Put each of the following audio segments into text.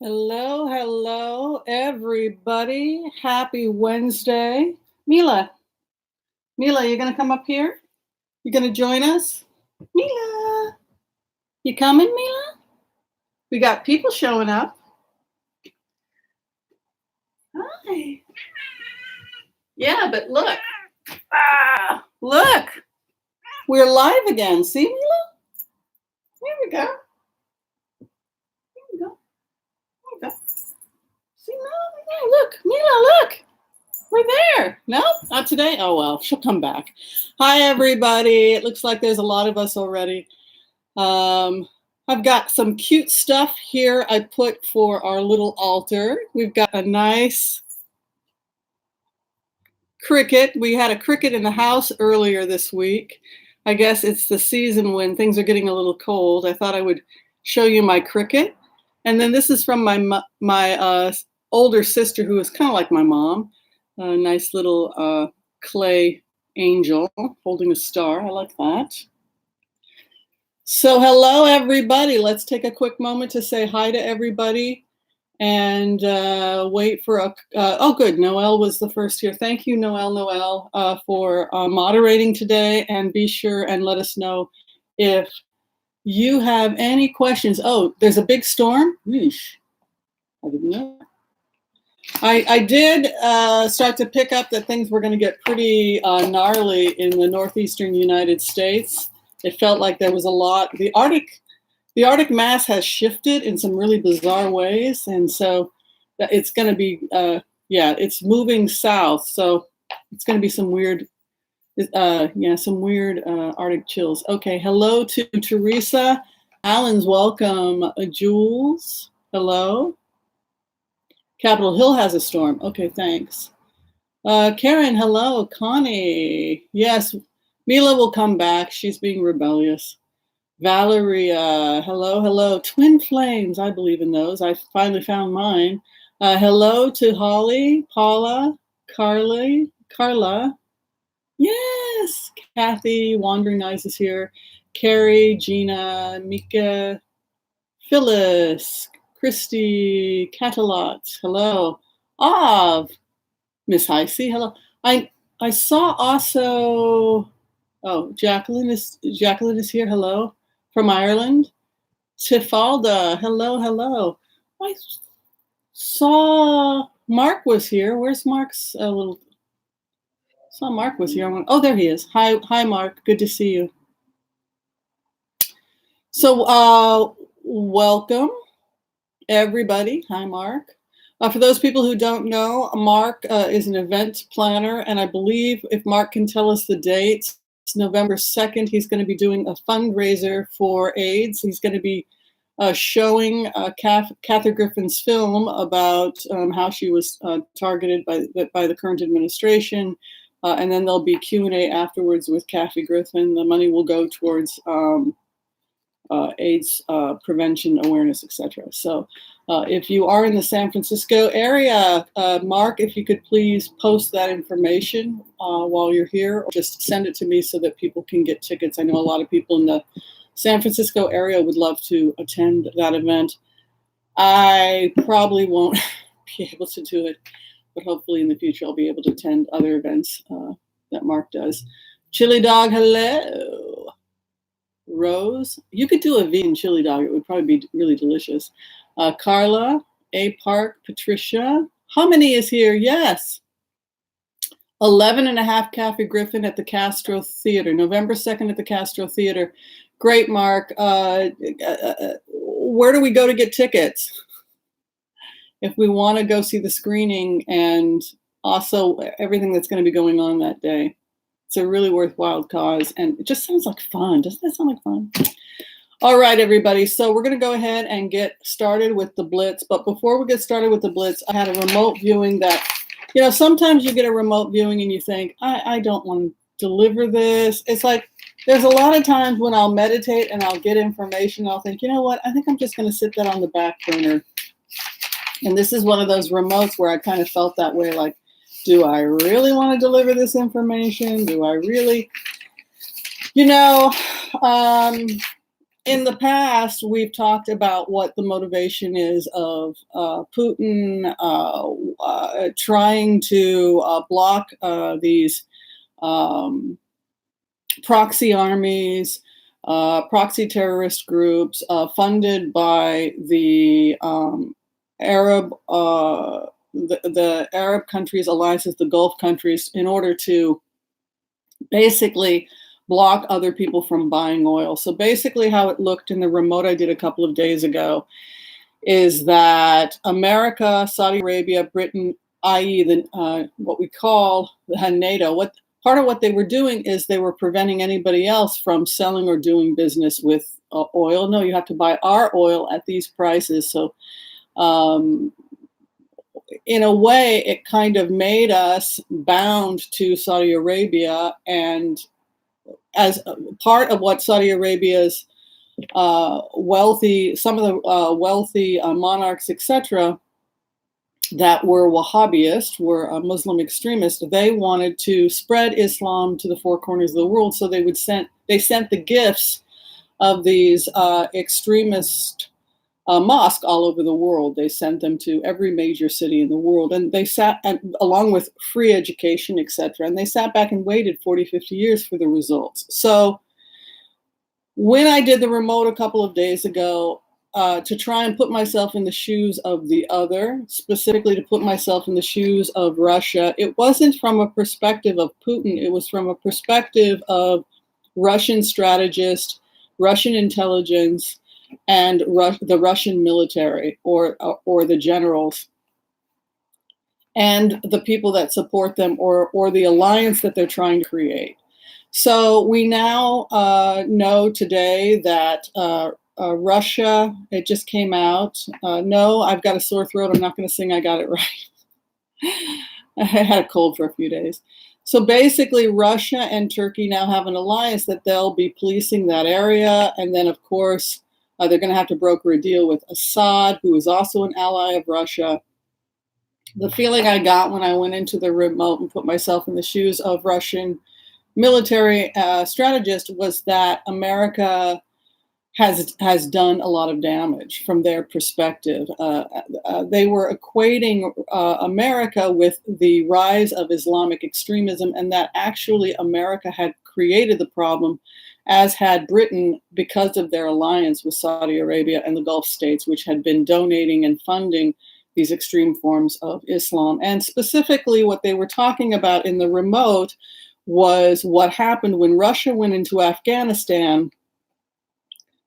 Hello, hello, everybody. Happy Wednesday. Mila, you gonna come up here? You gonna join us? Mila, you coming, Mila? We got people showing up. Hi. Yeah, but look. Look. We're live again. See, Mila? Here we go. Here we go. Here we go. See, Mila? Look, Mila, look. We're there. No, not today. Oh, well, she'll come back. Hi, everybody. It looks like there's a lot of us already. I've got some cute stuff here I put for our little altar. We've got a nice cricket. We had a cricket in the house earlier this week. I guess it's the season when things are getting a little cold. I thought I would show you my cricket. And then this is from my older sister, who is kind of like my mom. A nice little clay angel holding a star. I like that. So hello, everybody. Let's take a quick moment to say hi to everybody and wait for oh, good. Noelle was the first here. Thank you, Noelle, for moderating today. And be sure and let us know if you have any questions. Oh, there's a big storm? Yeesh. I didn't know. I did start to pick up that things were going to get pretty gnarly in the northeastern United States. It felt like there was a lot. The Arctic mass has shifted in some really bizarre ways, and so it's going to be it's moving south. So it's going to be some weird Arctic chills. Okay, hello to Teresa. Alan's welcome. Jules, hello. Capitol Hill has a storm. Okay, thanks. Karen, hello. Connie, yes. Mila will come back. She's being rebellious. Valeria, hello. Twin flames, I believe in those. I finally found mine. Hello to Holly, Paula, Carla. Yes, Kathy, Wandering Eyes is here. Carrie, Gina, Mika, Phyllis, Christy, Catalot, hello. Miss Heisey, hello. I saw also, Jacqueline is here, hello, from Ireland. Tifalda, hello. I saw Mark was here. Where's Mark's saw Mark was here. Oh, there he is. Hi, Mark. Good to see you. So, welcome, everybody. Hi, Mark. For those people who don't know, Mark is an event planner, and I believe if Mark can tell us the dates, it's November 2nd, he's going to be doing a fundraiser for AIDS. He's going to be showing Kathy Griffin's film about how she was targeted by the current administration, and then there'll be Q&A afterwards with Kathy Griffin. The money will go towards AIDS prevention, awareness, etc. So if you are in the San Francisco area, Mark, if you could please post that information while you're here, or just send it to me so that people can get tickets. I know a lot of people in the San Francisco area would love to attend that event. I probably won't be able to do it, but hopefully in the future I'll be able to attend other events that Mark does. Chili Dog, hello. Rose, you could do a vegan chili dog. It would probably be really delicious. Carla, A Park, Patricia. How many is here? Yes. 11.5 Kathy Griffin at the Castro Theater, November 2nd at the Castro Theater. Great, Mark. Where do we go to get tickets? If we want to go see the screening and also everything that's going to be going on that day. It's a really worthwhile cause, and it just sounds like fun. Doesn't that sound like fun? All right, everybody. So we're going to go ahead and get started with the Blitz. But before we get started with the Blitz, I had a remote viewing that, sometimes you get a remote viewing and you think, I don't want to deliver this. It's like there's a lot of times when I'll meditate and I'll get information. I'll think, you know what? I think I'm just going to sit that on the back burner. And this is one of those remotes where I kind of felt that way, like, do I really want to deliver this information? Do I really, in the past, we've talked about what the motivation is of Putin trying to block these um, proxy armies, proxy terrorist groups funded by the Arab, the Arab countries, alliances, the Gulf countries, in order to basically block other people from buying oil. So basically how it looked in the remote I did a couple of days ago is that America, Saudi Arabia, Britain, i.e. the what we call the NATO, part of what they were doing is they were preventing anybody else from selling or doing business with oil. No, you have to buy our oil at these prices. So in a way, it kind of made us bound to Saudi Arabia, and as part of what Saudi Arabia's wealthy, some of the wealthy monarchs, etc., that were Wahhabist, were Muslim extremists, they wanted to spread Islam to the four corners of the world. So they sent the gifts of these extremist mosques all over the world. They sent them to every major city in the world, and they sat, and along with free education, etc. And they sat back and waited 40, 50 years for the results. So when I did the remote a couple of days ago, to try and put myself in the shoes of the other, specifically to put myself in the shoes of Russia, it wasn't from a perspective of Putin. It was from a perspective of Russian strategists, Russian intelligence, and the Russian military, or the generals, and the people that support them, or the alliance that they're trying to create. So we now know today that Russia, it just came out. No, I've got a sore throat. I'm not going to sing I Got It Right. I had a cold for a few days. So basically, Russia and Turkey now have an alliance that they'll be policing that area. And then, of course, they're going to have to broker a deal with Assad, who is also an ally of Russia. The feeling I got when I went into the remote and put myself in the shoes of Russian military strategist was that America has done a lot of damage from their perspective. They were equating America with the rise of Islamic extremism, and that actually America had created the problem, as had Britain, because of their alliance with Saudi Arabia and the Gulf states, which had been donating and funding these extreme forms of Islam. And specifically what they were talking about in the remote was what happened when Russia went into Afghanistan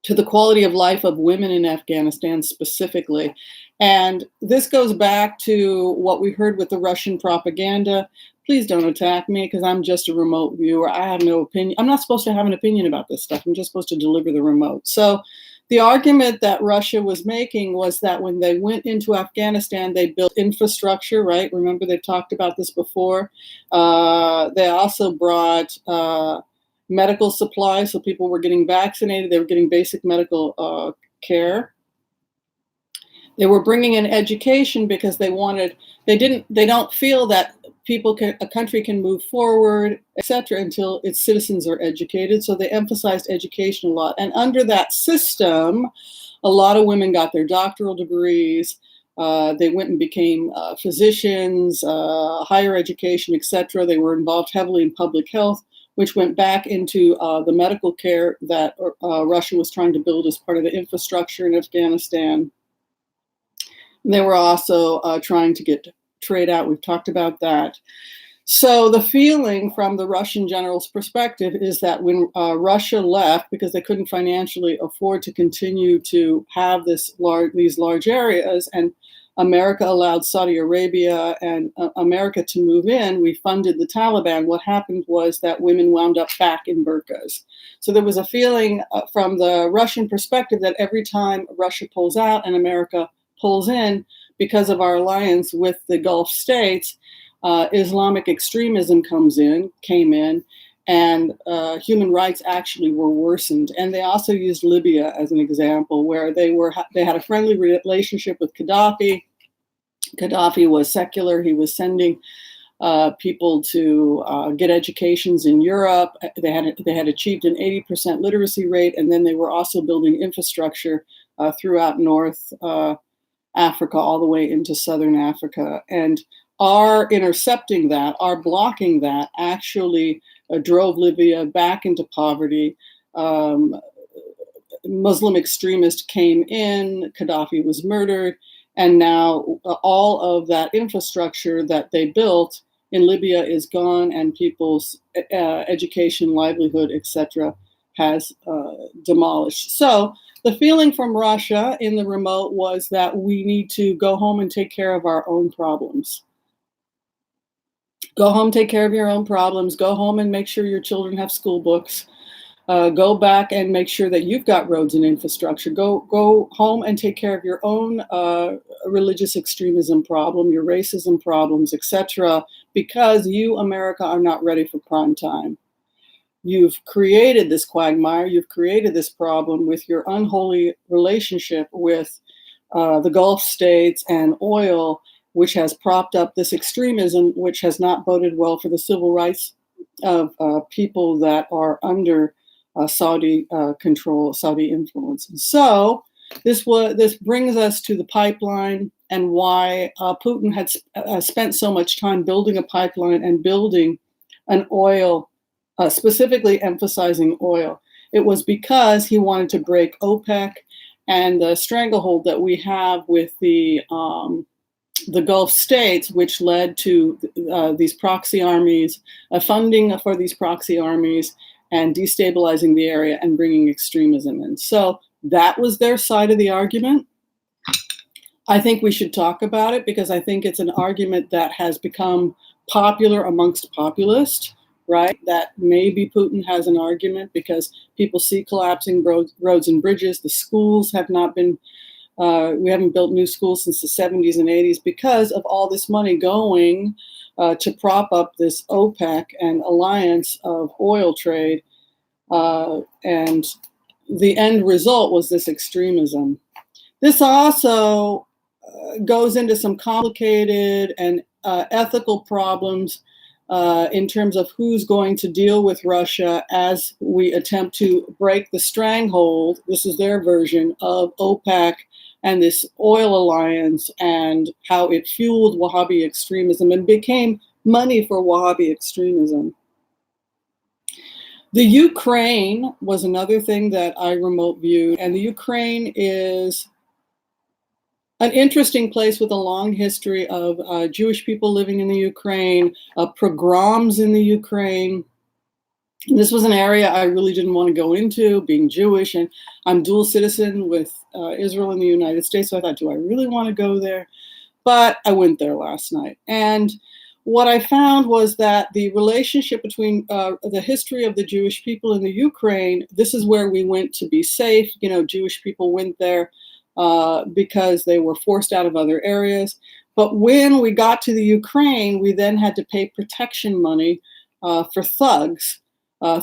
to the quality of life of women in Afghanistan specifically. And this goes back to what we heard with the Russian propaganda. Please don't attack me, because I'm just a remote viewer. I have no opinion. I'm not supposed to have an opinion about this stuff. I'm just supposed to deliver the remote. So the argument that Russia was making was that when they went into Afghanistan, they built infrastructure, right? Remember, they've talked about this before. They also brought medical supplies, so people were getting vaccinated. They were getting basic medical care. They were bringing in education because they don't feel that a country can move forward, etc., until its citizens are educated. So they emphasized education a lot. And under that system, a lot of women got their doctoral degrees. They went and became physicians, higher education, etc. They were involved heavily in public health, which went back into the medical care that Russia was trying to build as part of the infrastructure in Afghanistan. They were also trying to get trade out. We've talked about that. So the feeling from the Russian general's perspective is that when Russia left, because they couldn't financially afford to continue to have these large areas, and America allowed Saudi Arabia and America to move in, we funded the Taliban. What happened was that women wound up back in burqas. So there was a feeling from the Russian perspective that every time Russia pulls out and America pulls in, because of our alliance with the Gulf states, Islamic extremism came in, and human rights actually were worsened. And they also used Libya as an example, where they had a friendly relationship with Gaddafi. Gaddafi was secular. He was sending people to get educations in Europe. They had achieved an 80% literacy rate, and then they were also building infrastructure throughout North Africa, all the way into Southern Africa. And our intercepting that, our blocking that, actually drove Libya back into poverty. Muslim extremists came in, Gaddafi was murdered, and now all of that infrastructure that they built in Libya is gone, and people's education, livelihood, etc., has demolished. So the feeling from Russia in the remote was that we need to go home and take care of our own problems. Go home, take care of your own problems. Go home and make sure your children have school books. Go back and make sure that you've got roads and infrastructure. Go home and take care of your own religious extremism problem, your racism problems, etc., because you, America, are not ready for prime time. You've created this quagmire. You've created this problem with your unholy relationship with the Gulf states and oil, which has propped up this extremism, which has not boded well for the civil rights of people that are under Saudi control, Saudi influence. And so this brings us to the pipeline and why Putin had spent so much time building a pipeline and building an oil, specifically emphasizing oil. It was because he wanted to break OPEC and the stranglehold that we have with the Gulf states, which led to these proxy armies, funding for these proxy armies, and destabilizing the area and bringing extremism in. So that was their side of the argument. I think we should talk about it because I think it's an argument that has become popular amongst populists, right? That maybe Putin has an argument because people see collapsing roads and bridges. The schools have not been, we haven't built new schools since the 70s and 80s because of all this money going to prop up this OPEC and alliance of oil trade. And the end result was this extremism. This also goes into some complicated and ethical problems in terms of who's going to deal with Russia as we attempt to break the stranglehold. This is their version of OPEC and this oil alliance and how it fueled Wahhabi extremism and became money for Wahhabi extremism. The Ukraine was another thing that I remote viewed, and the Ukraine is an interesting place with a long history of Jewish people living in the Ukraine, pogroms in the Ukraine. And this was an area I really didn't want to go into, being Jewish, and I'm dual citizen with Israel and the United States, so I thought, do I really want to go there? But I went there last night. And what I found was that the relationship between the history of the Jewish people in the Ukraine, this is where we went to be safe. You know, Jewish people went there because they were forced out of other areas. But when we got to the Ukraine, we then had to pay protection money for thugs.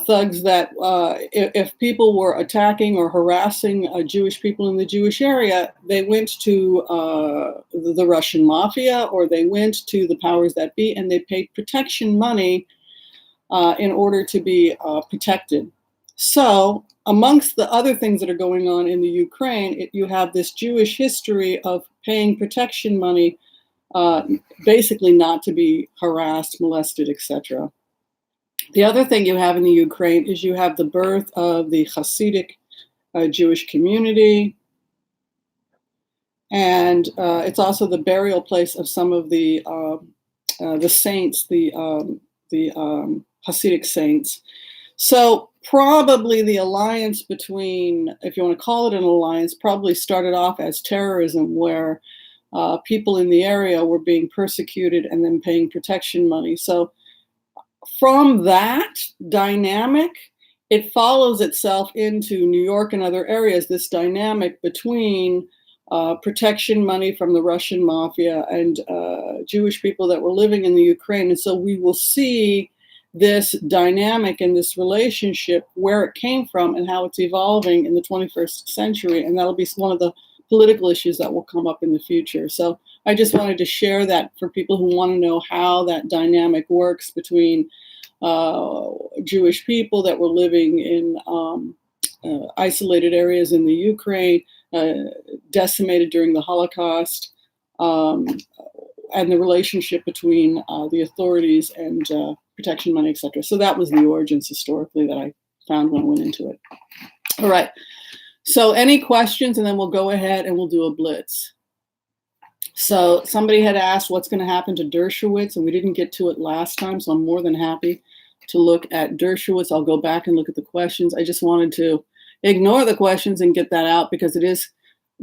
Thugs that if people were attacking or harassing Jewish people in the Jewish area, they went to the Russian mafia or they went to the powers that be and they paid protection money in order to be protected. So amongst the other things that are going on in the Ukraine, you have this Jewish history of paying protection money, basically not to be harassed, molested, etc. The other thing you have in the Ukraine is you have the birth of the Hasidic Jewish community, and it's also the burial place of some of the saints, the Hasidic saints. So probably the alliance between, if you want to call it an alliance, probably started off as terrorism, where people in the area were being persecuted and then paying protection money. So from that dynamic, it follows itself into New York and other areas, this dynamic between protection money from the Russian mafia and Jewish people that were living in the Ukraine. And so we will see this dynamic and this relationship, where it came from and how it's evolving in the 21st century. And that'll be one of the political issues that will come up in the future. So I just wanted to share that for people who want to know how that dynamic works between Jewish people that were living in isolated areas in the Ukraine, decimated during the Holocaust, and the relationship between the authorities and protection money, etc. So that was the origins historically that I found when I went into it. All right. So any questions, and then we'll go ahead and we'll do a blitz. So somebody had asked what's going to happen to Dershowitz, and we didn't get to it last time, so I'm more than happy to look at Dershowitz. I'll go back and look at the questions. I just wanted to ignore the questions and get that out because it is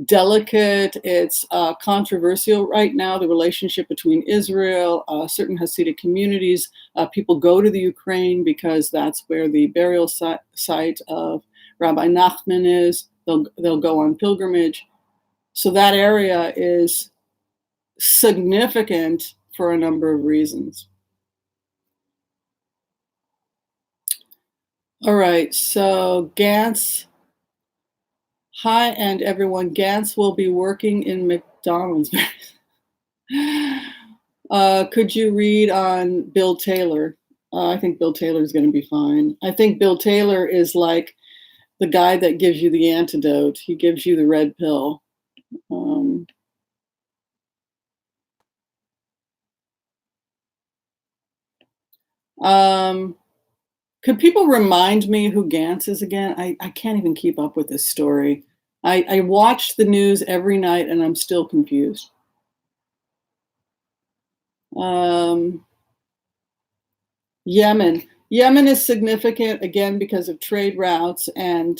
delicate. It's controversial right now, the relationship between Israel, certain Hasidic communities. People go to the Ukraine because that's where the burial site of Rabbi Nachman is. They'll go on pilgrimage. So that area is significant for a number of reasons. All right, so Gaetz. Hi, and everyone. Gaetz will be working in McDonald's. Could you read on Bill Taylor? I think Bill Taylor is going to be fine. I think Bill Taylor is like the guy that gives you the antidote. He gives you the red pill. Could people remind me who Gaetz is again? I can't even keep up with this story. I watch the news every night and I'm still confused. Yemen. Yemen is significant, again, because of trade routes, and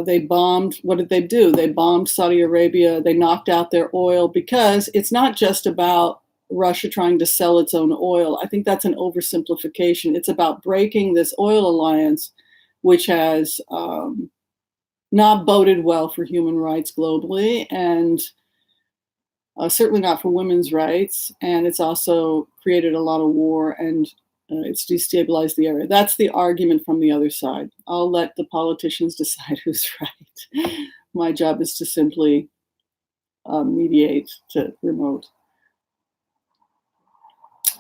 they bombed. What did they do? They bombed Saudi Arabia. They knocked out their oil because it's not just about Russia trying to sell its own oil. I think that's an oversimplification. It's about breaking this oil alliance, which has not boded well for human rights globally, and certainly not for women's rights. And it's also created a lot of war, and it's destabilized the area. That's the argument from the other side. I'll let the politicians decide who's right. My job is to simply mediate to remote.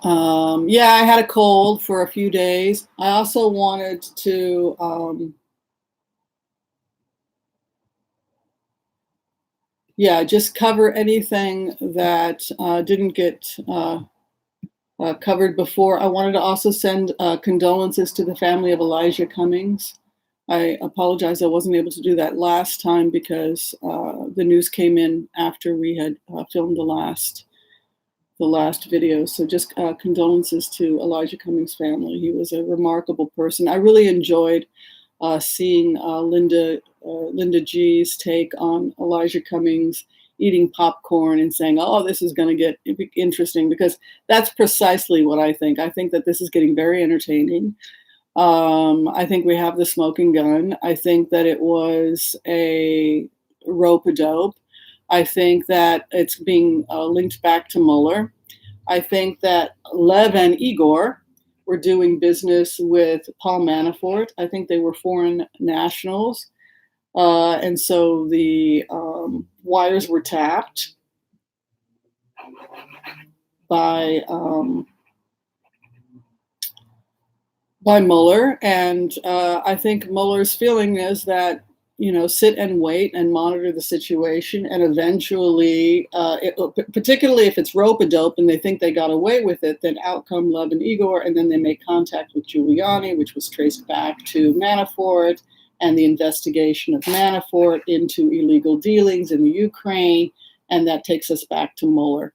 Yeah, I had a cold for a few days. I also wanted to, just cover anything that didn't get covered before. I wanted to also send condolences to the family of Elijah Cummings. I apologize, I wasn't able to do that last time because the news came in after we had filmed the last video. So just condolences to Elijah Cummings' family. He was a remarkable person. I really enjoyed seeing Linda G's take on Elijah Cummings eating popcorn and saying, oh, this is going to get interesting, because that's precisely what I think. I think that this is getting very entertaining. I think we have the smoking gun. I think that it was a rope-a-dope. I think that it's being linked back to Mueller. I think that Lev and Igor were doing business with Paul Manafort. I think they were foreign nationals. And so the wires were tapped by Mueller. And I think Mueller's feeling is that, sit and wait and monitor the situation. And eventually, particularly if it's rope-a-dope and they think they got away with it, then out come Lev and Igor, and then they make contact with Giuliani, which was traced back to Manafort, and the investigation of Manafort into illegal dealings in the Ukraine, and that takes us back to Mueller.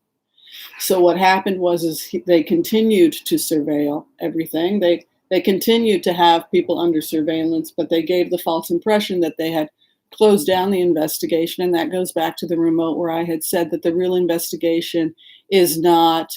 So what happened was they continued to surveil everything. They continued to have people under surveillance, but they gave the false impression that they had closed down the investigation, and that goes back to the remote where I had said that the real investigation is not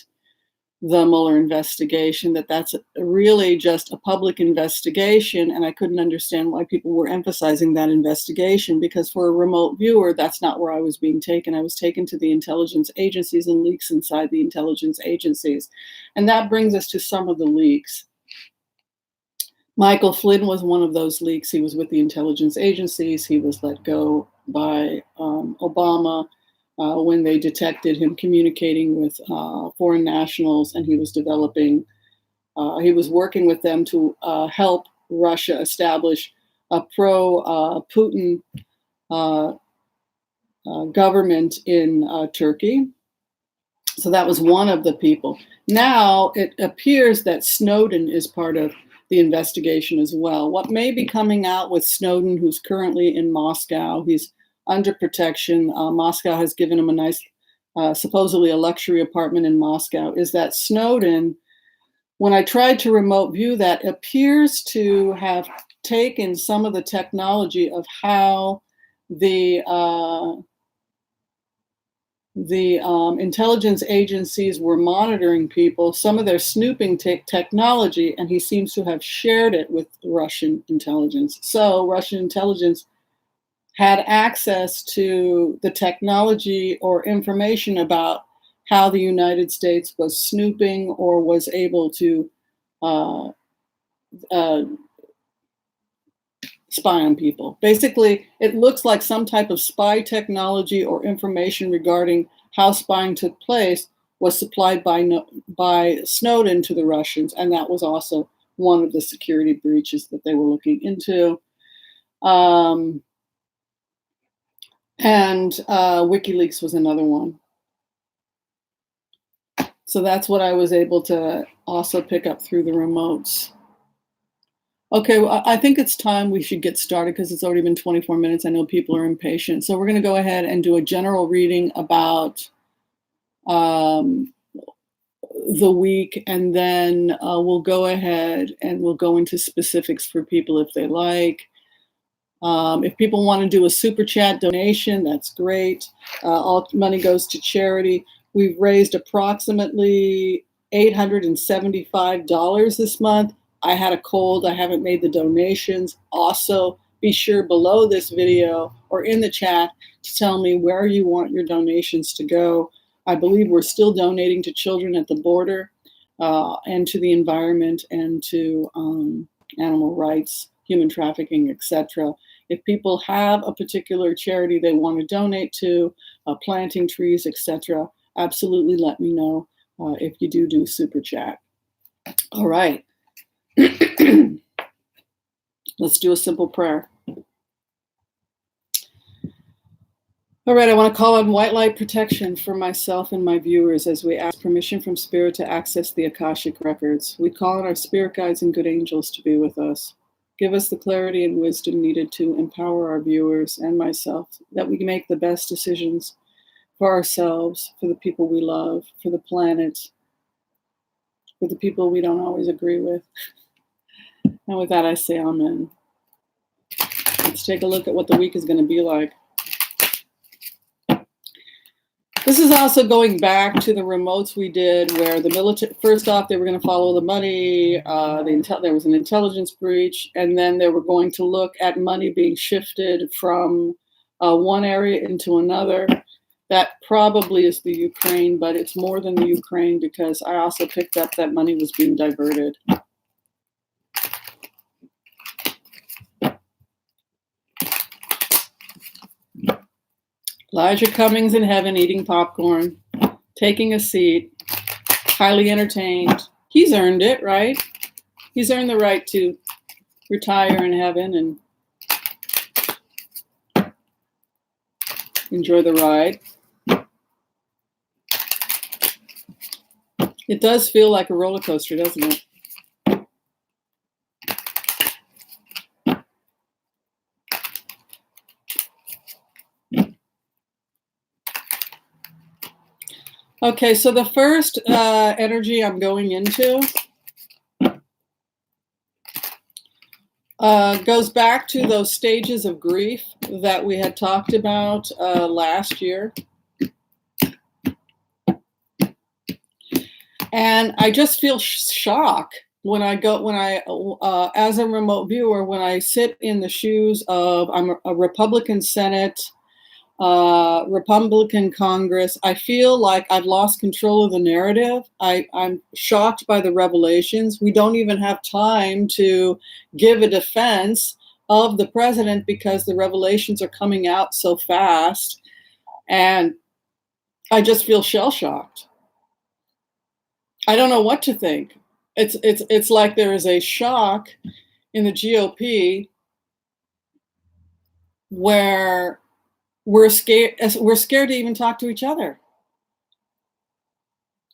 the Mueller investigation, that's really just a public investigation. And I couldn't understand why people were emphasizing that investigation, because for a remote viewer, that's not where I was being taken. I was taken to the intelligence agencies and leaks inside the intelligence agencies. And that brings us to some of the leaks. Michael Flynn was one of those leaks. He was with the intelligence agencies. He was let go by Obama. when they detected him communicating with foreign nationals, and he was developing, he was working with them to help Russia establish a pro-Putin government in Turkey. So that was one of the people. Now it appears that Snowden is part of the investigation as well. What may be coming out with Snowden, who's currently in Moscow, he's under protection. Moscow has given him a nice, supposedly a luxury apartment in Moscow, is that Snowden, when I tried to remote view that, appears to have taken some of the technology of how the intelligence agencies were monitoring people, some of their snooping technology, and he seems to have shared it with Russian intelligence. So Russian intelligence had access to the technology or information about how the United States was snooping or was able to spy on people. Basically, it looks like some type of spy technology or information regarding how spying took place was supplied by Snowden to the Russians, and that was also one of the security breaches that they were looking into. And WikiLeaks was another one. So that's what I was able to also pick up through the remotes. Okay, well, I think it's time we should get started because it's already been 24 minutes. I know people are impatient. So we're going to go ahead and do a general reading about the week, and then we'll go ahead and we'll go into specifics for people if they like. If people want to do a super chat donation, that's great. All money goes to charity. We've raised approximately $875 this month. I had a cold. I haven't made the donations. Also, be sure below this video or in the chat to tell me where you want your donations to go. I believe we're still donating to children at the border and to the environment and to animal rights, human trafficking, etc. If people have a particular charity they want to donate to, planting trees, etc., absolutely let me know if you do super chat. All right. Let's do a simple prayer. All right, I want to call on white light protection for myself and my viewers as we ask permission from Spirit to access the Akashic records. We call on our spirit guides and good angels to be with us. Give us the clarity and wisdom needed to empower our viewers and myself, that we can make the best decisions for ourselves, for the people we love, for the planet, for the people we don't always agree with. And with that, I say amen. Let's take a look at what the week is going to be like. This is also going back to the remotes we did where the military, first off, they were going to follow the money. There was an intelligence breach, and then they were going to look at money being shifted from one area into another. That probably is the Ukraine, but it's more than the Ukraine because I also picked up that money was being diverted. Elijah Cummings in heaven eating popcorn, taking a seat, highly entertained. He's earned it, right? He's earned the right to retire in heaven and enjoy the ride. It does feel like a roller coaster, doesn't it? Okay, so the first energy I'm going into goes back to those stages of grief that we had talked about last year. And I just feel shock when I as a remote viewer, when I sit in the shoes of, I'm a Republican Senate, Republican Congress, I feel like I've lost control of the narrative. I'm shocked by the revelations. We don't even have time to give a defense of the president because the revelations are coming out so fast. And I just feel shell-shocked. I don't know what to think. It's like there is a shock in the GOP where we're scared to even talk to each other.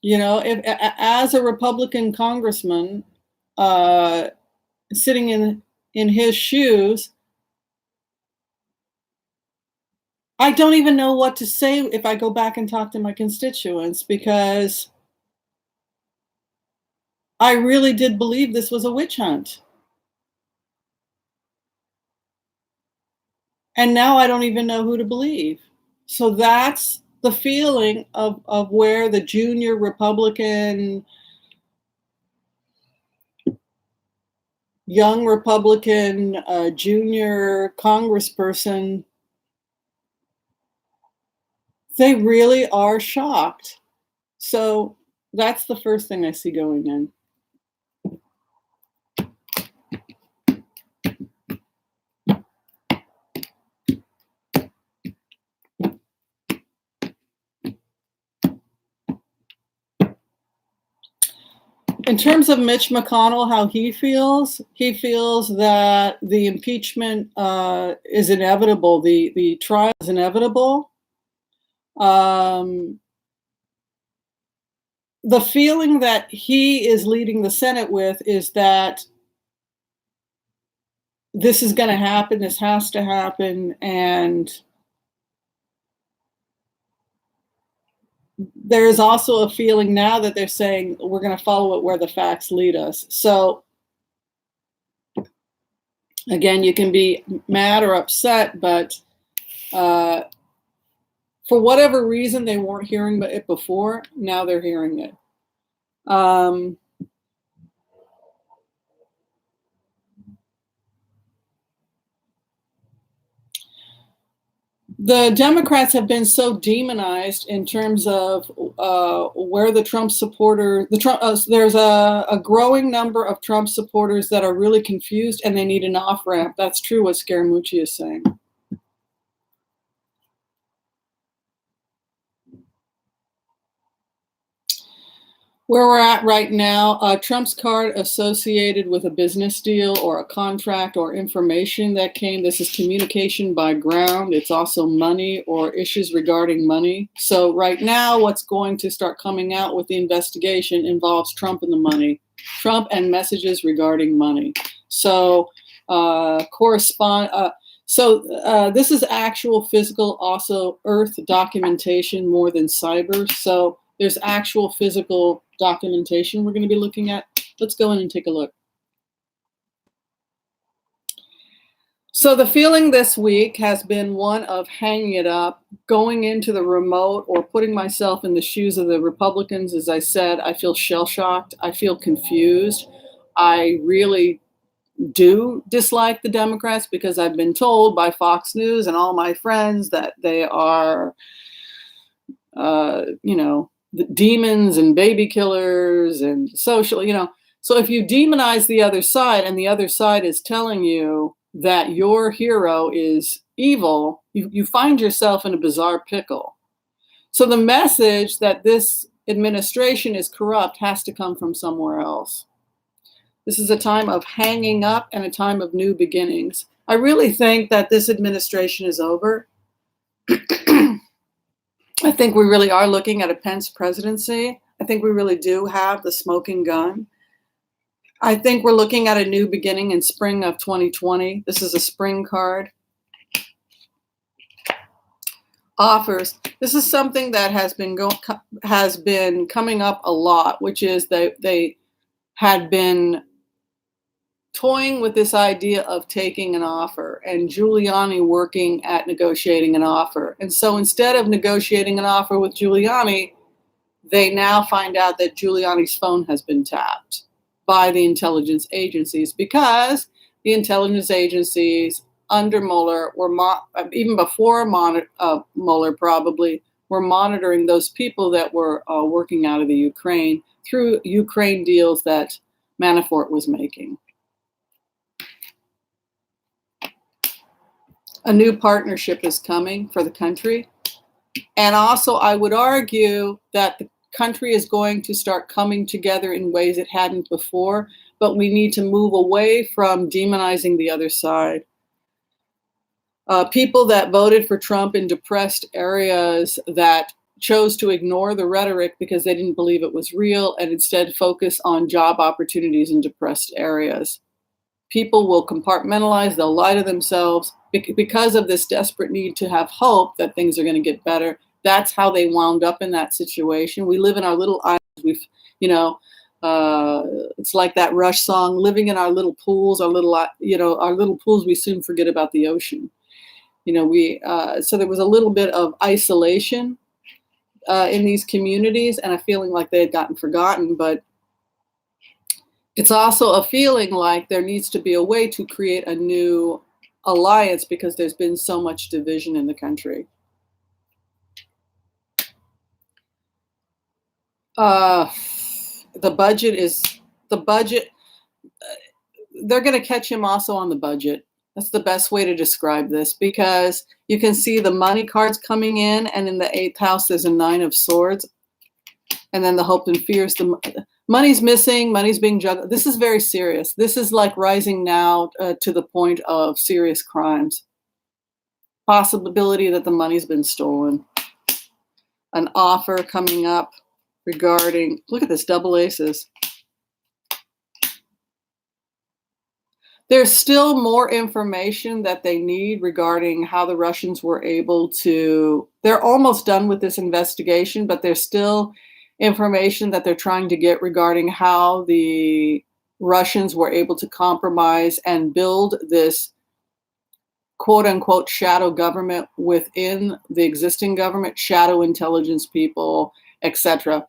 You know, if as a Republican congressman, uh, sitting in his shoes, I don't even know what to say if I go back and talk to my constituents because I really did believe this was a witch hunt. And now I don't even know who to believe. So that's the feeling of where the junior Republican, young Republican, junior congressperson, they really are shocked. So that's the first thing I see going in. In terms of Mitch McConnell, how he feels that the impeachment is inevitable. The trial is inevitable. The feeling that he is leading the Senate with is that this is going to happen, this has to happen, and there is also a feeling now that they're saying we're going to follow it where the facts lead us. So again, you can be mad or upset, but for whatever reason they weren't hearing it before, now they're hearing it. The Democrats have been so demonized in terms of where the Trump supporter, there's a growing number of Trump supporters that are really confused and they need an off-ramp. That's true what Scaramucci is saying. Where we're at right now, Trump's card associated with a business deal or a contract or information that came. This is communication by ground. It's also money or issues regarding money. So right now, what's going to start coming out with the investigation involves Trump and the money, Trump and messages regarding money. So this is actual physical, also Earth documentation more than cyber. So there's actual physical documentation we're going to be looking at. Let's go in and take a look. So the feeling this week has been one of hanging it up, going into the remote or putting myself in the shoes of the Republicans. As I said, I feel shell-shocked. I feel confused. I really do dislike the Democrats because I've been told by Fox News and all my friends that they are, the demons and baby killers and social, So if you demonize the other side and the other side is telling you that your hero is evil, you find yourself in a bizarre pickle. So the message that this administration is corrupt has to come from somewhere else. This is a time of hanging up and a time of new beginnings. I really think that this administration is over. I think we really are looking at a Pence presidency. I think we really do have the smoking gun. I think we're looking at a new beginning in spring of 2020. This is a spring card. Offers. This is something that has been coming up a lot, which is they had been toying with this idea of taking an offer and Giuliani working at negotiating an offer. And so instead of negotiating an offer with Giuliani, they now find out that Giuliani's phone has been tapped by the intelligence agencies because the intelligence agencies under Mueller even before Mueller probably were monitoring those people that were working out of the Ukraine through Ukraine deals that Manafort was making. A new partnership is coming for the country. And also, I would argue that the country is going to start coming together in ways it hadn't before, but we need to move away from demonizing the other side. People that voted for Trump in depressed areas that chose to ignore the rhetoric because they didn't believe it was real and instead focus on job opportunities in depressed areas. People will compartmentalize, they'll lie to themselves because of this desperate need to have hope that things are going to get better. That's how they wound up in that situation. We live in our little islands. We've, it's like that Rush song, living in our little pools, our little pools, we soon forget about the ocean. So there was a little bit of isolation in these communities and a feeling like they had gotten forgotten, but it's also a feeling like there needs to be a way to create a new alliance because there's been so much division in the country. The budget. They're going to catch him also on the budget. That's the best way to describe this, because you can see the money cards coming in, and in the 8th house, there's a 9 of swords. And then the hope and fears, the money's missing, money's being juggled. This is very serious. This is like rising now to the point of serious crimes. Possibility that the money's been stolen. An offer coming up regarding, look at this, double aces. There's still more information that they need regarding how the Russians were able to, they're almost done with this investigation, but there's still information that they're trying to get regarding how the Russians were able to compromise and build this quote unquote shadow government within the existing government, shadow intelligence people, etc.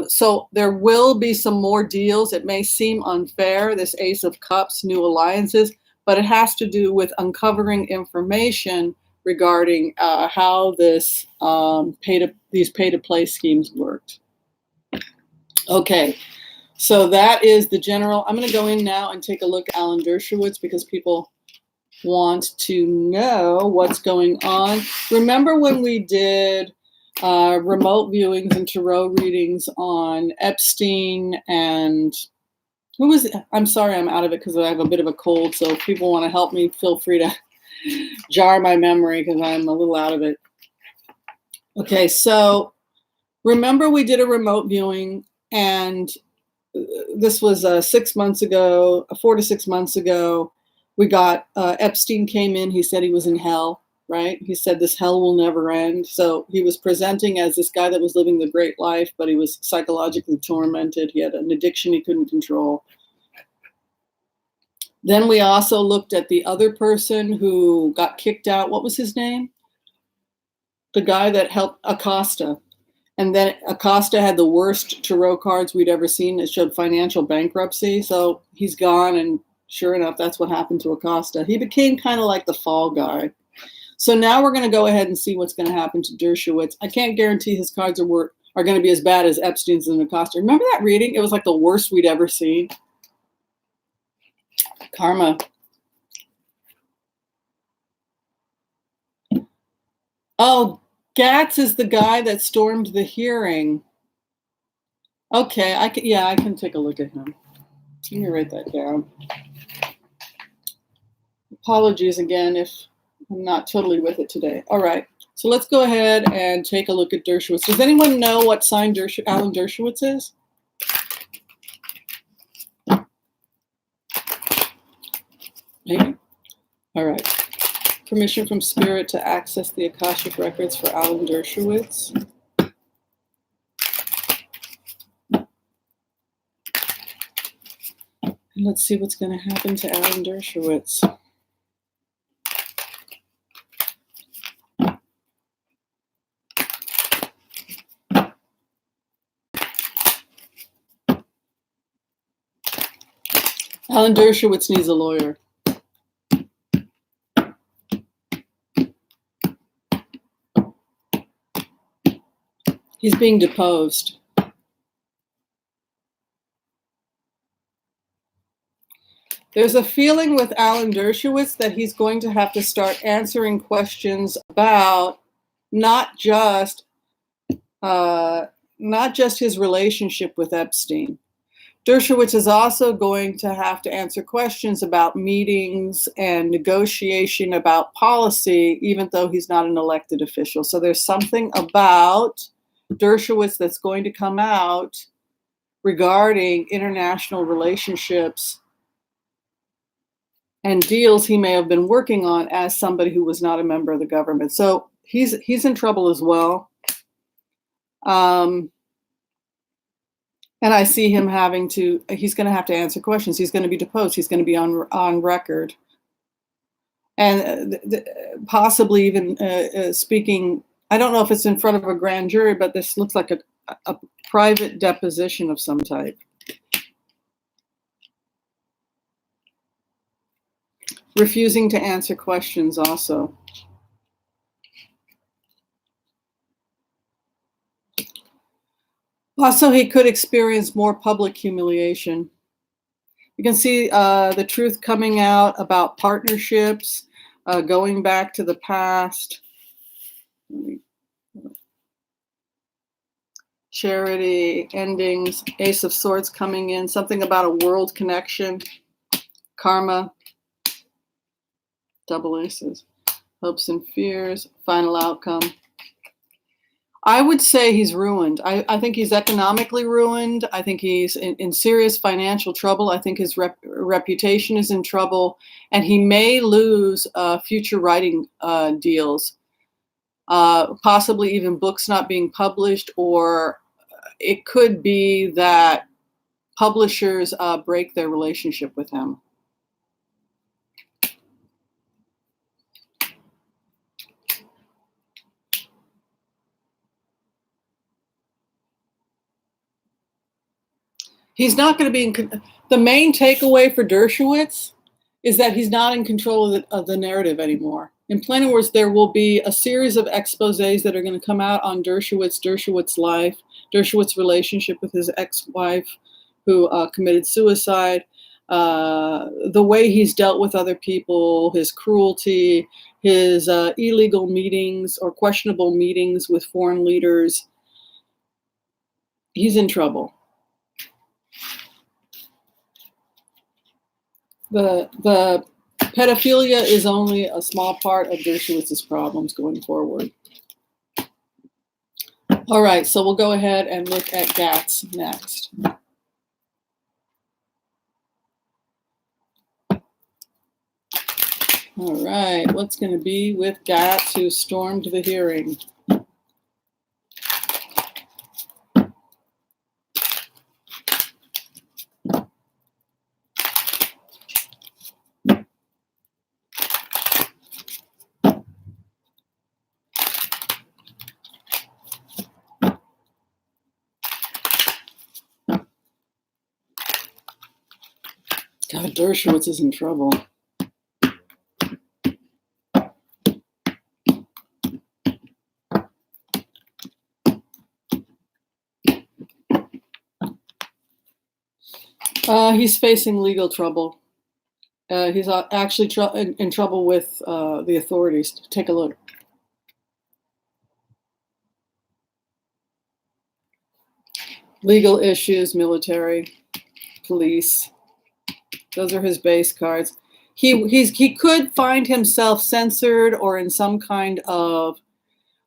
So there will be some more deals. It may seem unfair, this Ace of Cups, new alliances, but it has to do with uncovering information regarding how this these pay-to-play schemes worked. Okay, so that is the general. I'm going to go in now and take a look at Alan Dershowitz because people want to know what's going on. Remember when we did remote viewings and tarot readings on Epstein and who was it? I'm sorry, I'm out of it because I have a bit of a cold. So if people want to help me, feel free to jar my memory because I'm a little out of it. Okay, so remember we did a remote viewing, and this was 6 months ago, 4 to 6 months ago. We got Epstein came in. He said he was in hell. Right? He said this hell will never end. So he was presenting as this guy that was living the great life, but he was psychologically tormented. He had an addiction he couldn't control. Then we also looked at the other person who got kicked out. What was his name? The guy that helped Acosta. And then Acosta had the worst tarot cards we'd ever seen. It showed financial bankruptcy. So he's gone. And sure enough, that's what happened to Acosta. He became kind of like the fall guy. So now we're going to go ahead and see what's going to happen to Dershowitz. I can't guarantee his cards are going to be as bad as Epstein's and Acosta. Remember that reading? It was like the worst we'd ever seen. Karma. Oh, Gaetz is the guy that stormed the hearing. Okay, I can take a look at him. Let me write that down. Apologies again if I'm not totally with it today. All right, so let's go ahead and take a look at Dershowitz. Does anyone know what sign Alan Dershowitz is? Maybe. All right. Permission from Spirit to access the Akashic Records for Alan Dershowitz. And let's see what's going to happen to Alan Dershowitz. Alan Dershowitz needs a lawyer. He's being deposed. There's a feeling with Alan Dershowitz that he's going to have to start answering questions about not just not just his relationship with Epstein. Dershowitz is also going to have to answer questions about meetings and negotiation about policy, even though he's not an elected official. So there's something about Dershowitz that's going to come out regarding international relationships and deals he may have been working on as somebody who was not a member of the government. So he's in trouble as well. And I see him he's going to have to answer questions. He's going to be deposed. He's going to be on record. And possibly even speaking, I don't know if it's in front of a grand jury, but this looks like a private deposition of some type. Refusing to answer questions also. Also, he could experience more public humiliation. You can see the truth coming out about partnerships, going back to the past. Charity, endings, Ace of Swords coming in, something about a world connection, karma, double aces, hopes and fears, final outcome. I would say he's ruined. I think he's economically ruined. I think he's in serious financial trouble. I think his reputation is in trouble, and he may lose future writing deals, possibly even books not being published, or it could be that publishers break their relationship with him. He's not going to be the main takeaway for Dershowitz is that he's not in control of the narrative anymore. In plain words, there will be a series of exposés that are going to come out on Dershowitz's life, Dershowitz's relationship with his ex-wife who committed suicide, the way he's dealt with other people, his cruelty, his illegal meetings or questionable meetings with foreign leaders. He's in trouble. The pedophilia is only a small part of Dershowitz's problems going forward. All right, so we'll go ahead and look at Gaetz next. All right, what's going to be with Gaetz, who stormed the hearing? God, Dershowitz is in trouble. He's facing legal trouble. He's actually in trouble with the authorities. Take a look. Legal issues, military, police. Those are his base cards. He could find himself censored or in some kind of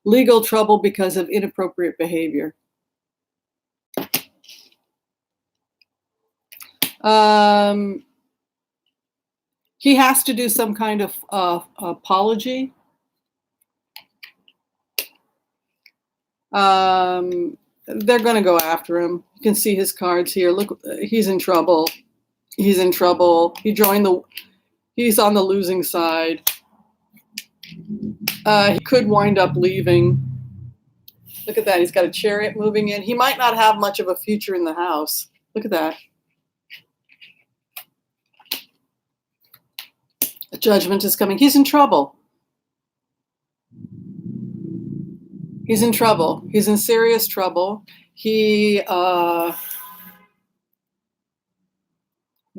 legal trouble because of inappropriate behavior. He has to do some kind of apology. They're going to go after him. You can see his cards here. Look, he's in trouble. He's in trouble. He's on the losing side. He could wind up leaving. Look at that. He's got a chariot moving in. He might not have much of a future in the house. Look at that. A judgment is coming. He's in trouble. He's in trouble. He's in serious trouble.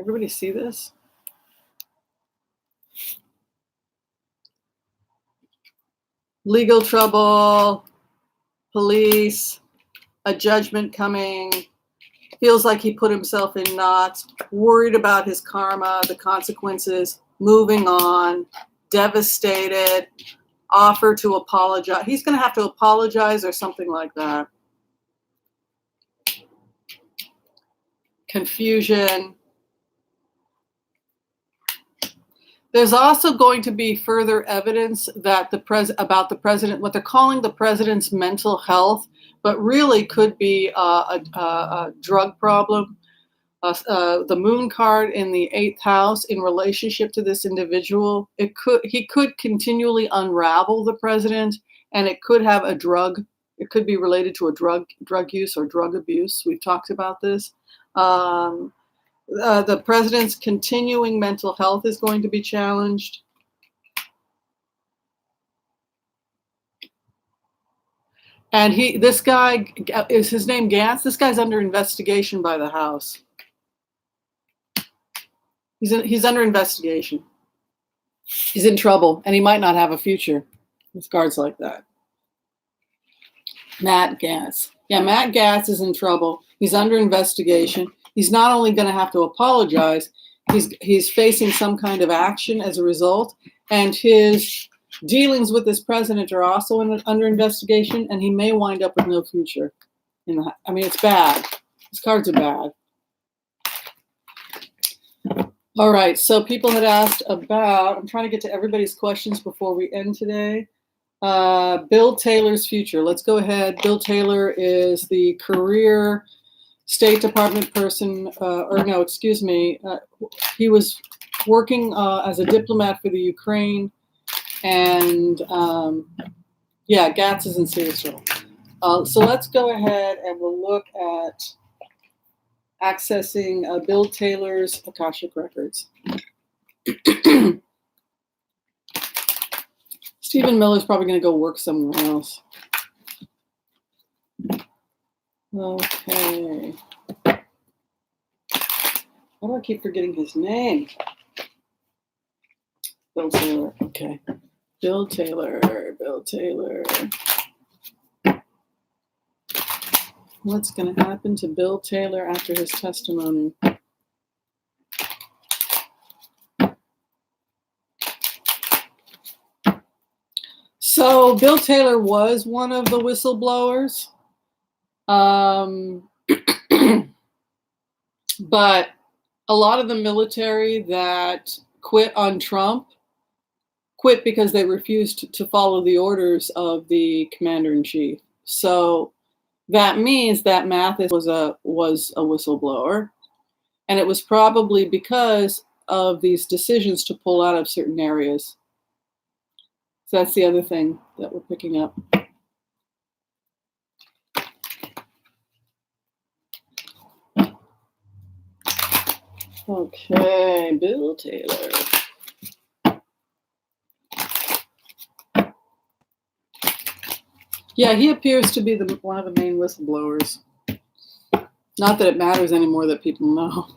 Everybody see this? legal trouble, police, a judgment coming, feels like he put himself in knots, worried about his karma, the consequences, moving on, devastated, offer to apologize. He's going to have to apologize or something like that. Confusion. There's also going to be further evidence that about the president, what they're calling the president's mental health, but really could be a drug problem. The moon card in the 8th house in relationship to this individual, he could continually unravel the president, and it could have it could be related to a drug use or drug abuse. We've talked about this. The president's continuing mental health is going to be challenged. And this guy, is his name Gaetz? This guy's under investigation by the House. He's under investigation. He's in trouble, and he might not have a future with cards like that. Matt Gaetz. Yeah, Matt Gaetz is in trouble. He's under investigation. He's not only going to have to apologize, he's facing some kind of action as a result, and his dealings with this president are also under investigation, and he may wind up with no future. It's bad. His cards are bad. All right, so people had asked about, I'm trying to get to everybody's questions before we end today. Bill Taylor's future. Let's go ahead. Bill Taylor is the career State Department person, he was working as a diplomat for the Ukraine, and Gaetz is in serious trouble. So let's go ahead and we'll look at accessing Bill Taylor's Akashic Records. Stephen Miller's probably going to go work somewhere else. Okay. Why do I keep forgetting his name? Bill Taylor. Okay. Bill Taylor. What's going to happen to Bill Taylor after his testimony? So Bill Taylor was one of the whistleblowers. But a lot of the military that quit on Trump quit because they refused to follow the orders of the commander-in-chief. So that means that Mathis was a whistleblower, and it was probably because of these decisions to pull out of certain areas. So that's the other thing that we're picking up. Okay, Bill Taylor. Yeah, he appears to be one of the main whistleblowers. Not that it matters anymore that people know.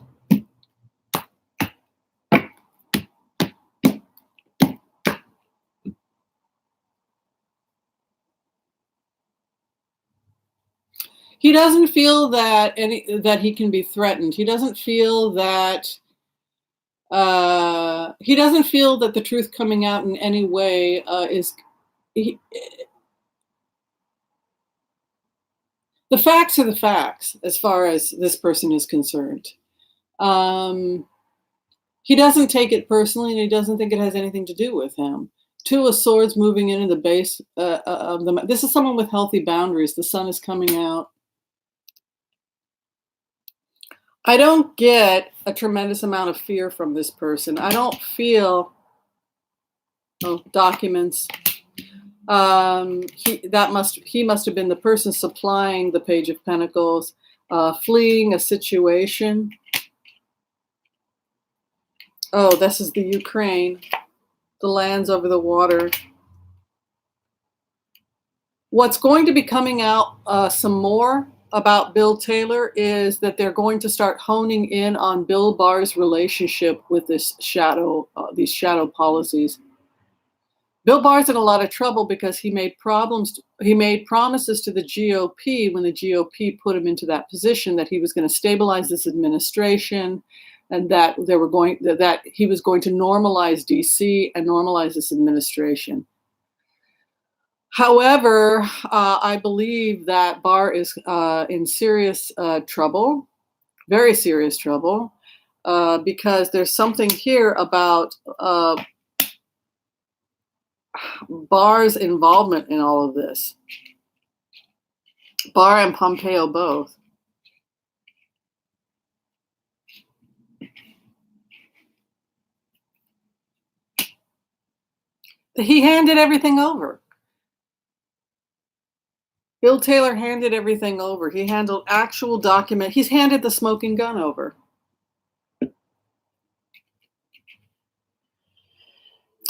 He doesn't feel that he can be threatened. He doesn't feel that the truth coming out in any way the facts are the facts as far as this person is concerned. He doesn't take it personally, and he doesn't think it has anything to do with him. Two of Swords moving into the base of the. This is someone with healthy boundaries. The sun is coming out. I don't get a tremendous amount of fear from this person. I don't feel documents. He must have been the person supplying the Page of Pentacles, fleeing a situation. Oh, this is the Ukraine, the lands over the water. What's going to be coming out some more about Bill Taylor is that they're going to start honing in on Bill Barr's relationship with these shadow policies. Bill Barr's in a lot of trouble because he made promises to the GOP when the GOP put him into that position that he was going to stabilize this administration and that he was going to normalize DC and normalize this administration. However, I believe that Barr is in serious trouble, very serious trouble, because there's something here about Barr's involvement in all of this. Barr and Pompeo both. He handed everything over. Bill Taylor handed everything over. He handled actual document. He's handed the smoking gun over.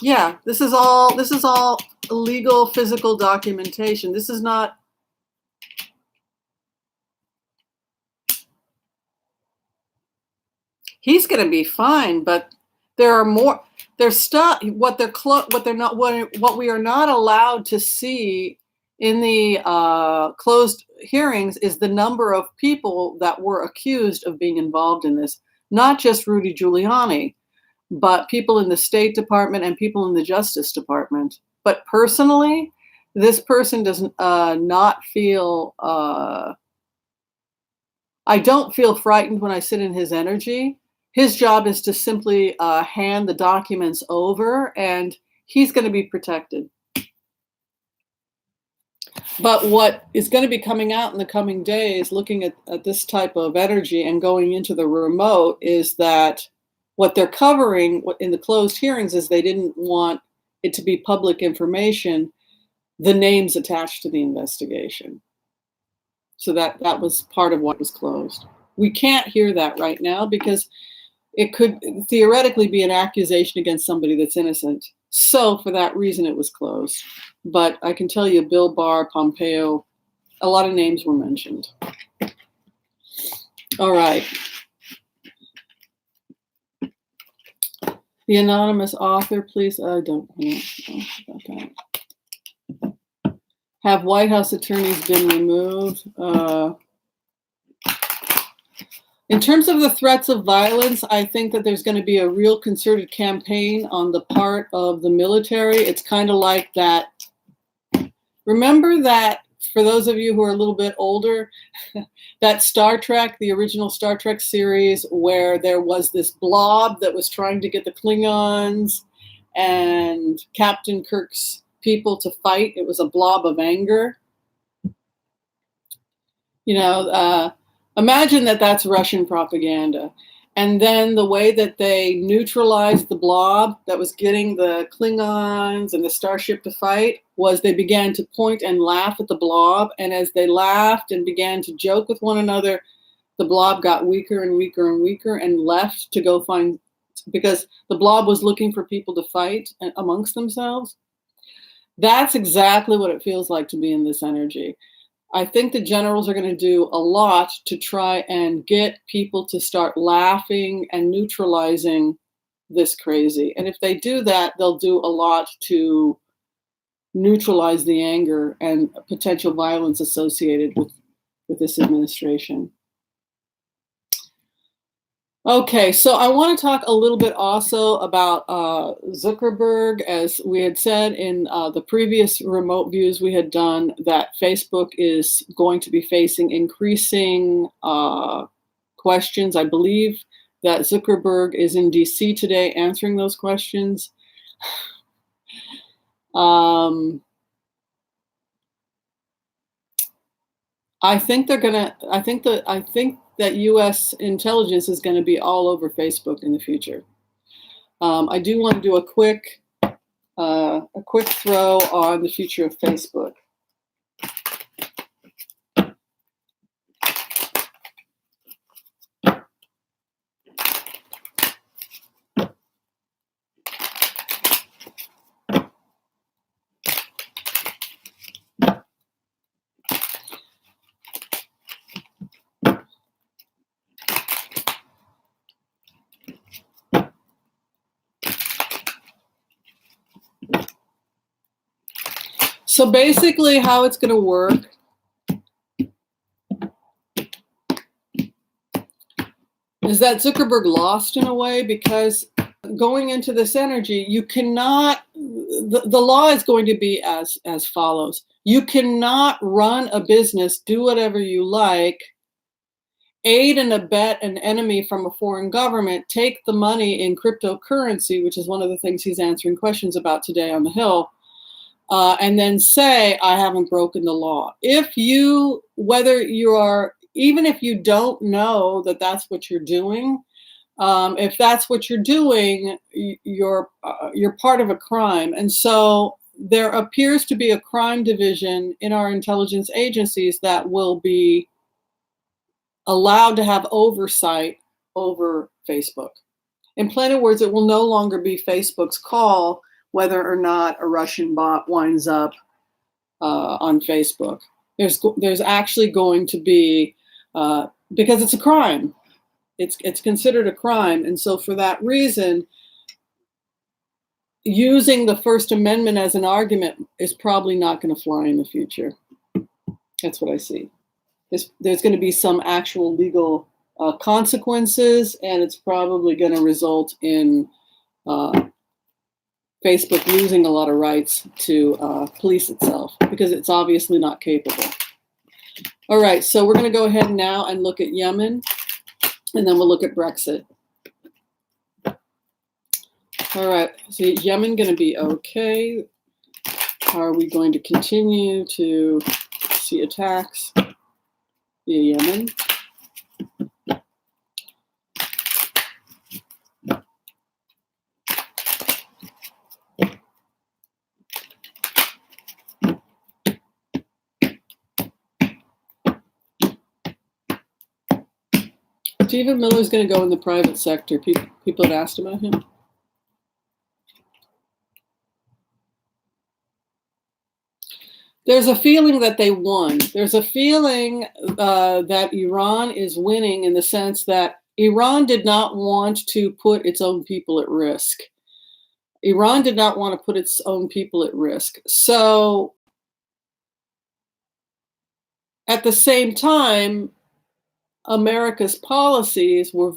Yeah, this is all legal, physical documentation. This is not. He's going to be fine, but there are more. There's stuff. What we are not allowed to see in the closed hearings is the number of people that were accused of being involved in this. Not just Rudy Giuliani, but people in the State Department and people in the Justice Department. But personally, this person does not feel. I don't feel frightened when I sit in his energy. His job is to simply hand the documents over, and he's going to be protected. But what is going to be coming out in the coming days, looking at this type of energy and going into the remote, is that what they're covering in the closed hearings is they didn't want it to be public information, the names attached to the investigation. So that was part of what was closed. We can't hear that right now because it could theoretically be an accusation against somebody that's innocent. So for that reason, it was closed. But I can tell you, Bill Barr, Pompeo, a lot of names were mentioned. All right. The anonymous author, please. I don't know about that. Have White House attorneys been removed? In terms of the threats of violence, I think that there's going to be a real concerted campaign on the part of the military. It's kind of like that. Remember that, for those of you who are a little bit older, that Star Trek, the original Star Trek series, where there was this blob that was trying to get the Klingons and Captain Kirk's people to fight. It was a blob of anger. Imagine that that's Russian propaganda. And then the way that they neutralized the blob that was getting the Klingons and the starship to fight was they began to point and laugh at the blob. And as they laughed and began to joke with one another, the blob got weaker and weaker and weaker and left to go find, because the blob was looking for people to fight amongst themselves. That's exactly what it feels like to be in this energy. I think the generals are going to do a lot to try and get people to start laughing and neutralizing this crazy. And if they do that, they'll do a lot to neutralize the anger and potential violence associated with this administration. Okay, so I want to talk a little bit also about Zuckerberg. As we had said in the previous remote views we had done, that Facebook is going to be facing increasing questions. I believe that Zuckerberg is in DC today answering those questions. I think that U.S. intelligence is going to be all over Facebook in the future. I do want to do a quick throw on the future of Facebook. So basically how it's going to work is that Zuckerberg lost in a way, because going into this energy, you cannot, the law is going to be as follows. You cannot run a business, do whatever you like, aid and abet an enemy from a foreign government, take the money in cryptocurrency, which is one of the things he's answering questions about today on the Hill, and then say, I haven't broken the law. If you, whether you are, even if you don't know that that's what you're doing, if that's what you're doing, you're part of a crime. And so there appears to be a crime division in our intelligence agencies that will be allowed to have oversight over Facebook. In plain words, it will no longer be Facebook's call whether or not a Russian bot winds up on Facebook. There's actually going to be, because it's a crime. It's considered a crime. And so for that reason, using the First Amendment as an argument is probably not going to fly in the future. That's what I see. There's going to be some actual legal consequences, and it's probably going to result in Facebook losing a lot of rights to police itself, because it's obviously not capable. All right, so we're going to go ahead now and look at Yemen, and then we'll look at Brexit. All right, so Yemen going to be okay. Are we going to continue to see attacks via Yemen? Stephen Miller's going to go in the private sector. People had asked about him. There's a feeling that they won. There's a feeling that Iran is winning, in the sense that Iran did not want to put its own people at risk. Iran did not want to put its own people at risk. So at the same time, America's policies were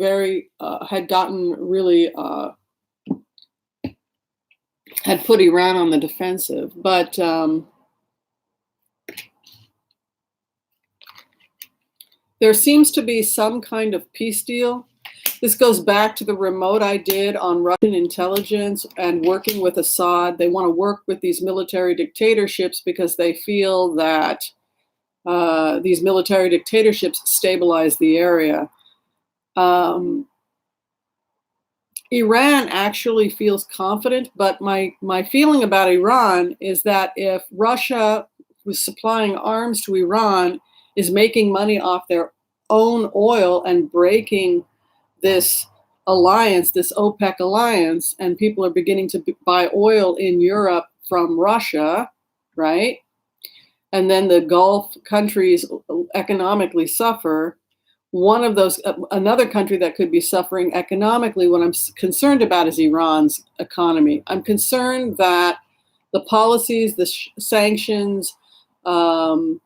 had gotten really, had put Iran on the defensive. But there seems to be some kind of peace deal. This goes back to the remote I did on Russian intelligence and working with Assad. They want to work with these military dictatorships because they feel that these military dictatorships stabilize the area. Iran actually feels confident, but my feeling about Iran is that if Russia, who's supplying arms to Iran, is making money off their own oil and breaking this alliance, this OPEC alliance, and people are beginning to buy oil in Europe from Russia, right? And then the Gulf countries economically suffer. One of those, another country that could be suffering economically, what I'm concerned about is Iran's economy. I'm concerned that the policies, the sanctions, the